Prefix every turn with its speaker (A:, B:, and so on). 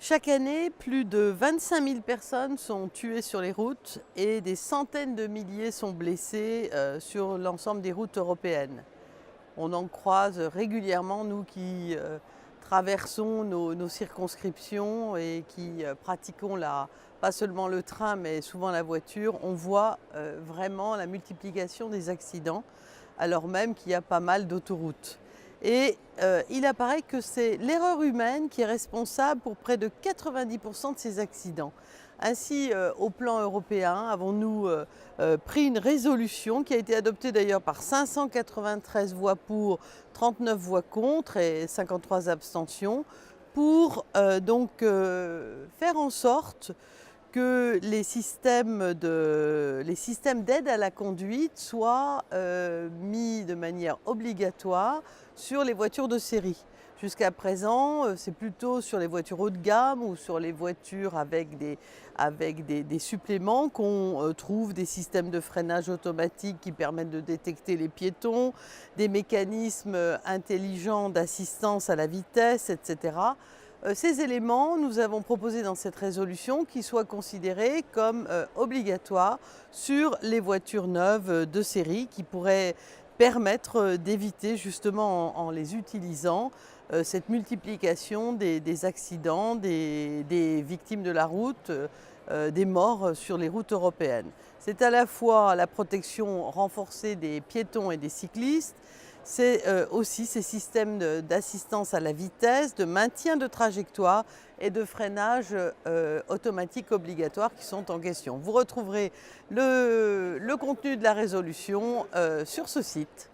A: Chaque année, plus de 25 000 personnes sont tuées sur les routes et des centaines de milliers sont blessés sur l'ensemble des routes européennes. On en croise régulièrement, nous qui traversons nos circonscriptions et qui pratiquons pas seulement le train, mais souvent la voiture. On voit vraiment la multiplication des accidents, alors même qu'il y a pas mal d'autoroutes. Et il apparaît que c'est l'erreur humaine qui est responsable pour près de 90% de ces accidents. Ainsi, au plan européen, avons-nous pris une résolution qui a été adoptée d'ailleurs par 593 voix pour, 39 voix contre et 53 abstentions pour faire en sorte que les systèmes d'aide à la conduite soient mis de manière obligatoire sur les voitures de série. Jusqu'à présent, c'est plutôt sur les voitures haut de gamme ou sur les voitures avec des suppléments qu'on trouve des systèmes de freinage automatique qui permettent de détecter les piétons, des mécanismes intelligents d'assistance à la vitesse, etc. Ces éléments, nous avons proposé dans cette résolution qu'ils soient considérés comme obligatoires sur les voitures neuves de série qui pourraient permettre d'éviter justement en les utilisant cette multiplication des accidents, des victimes de la route, des morts sur les routes européennes. C'est à la fois la protection renforcée des piétons et des cyclistes, c'est aussi ces systèmes d'assistance à la vitesse, de maintien de trajectoire et de freinage automatique obligatoire qui sont en question. Vous retrouverez le contenu de la résolution sur ce site.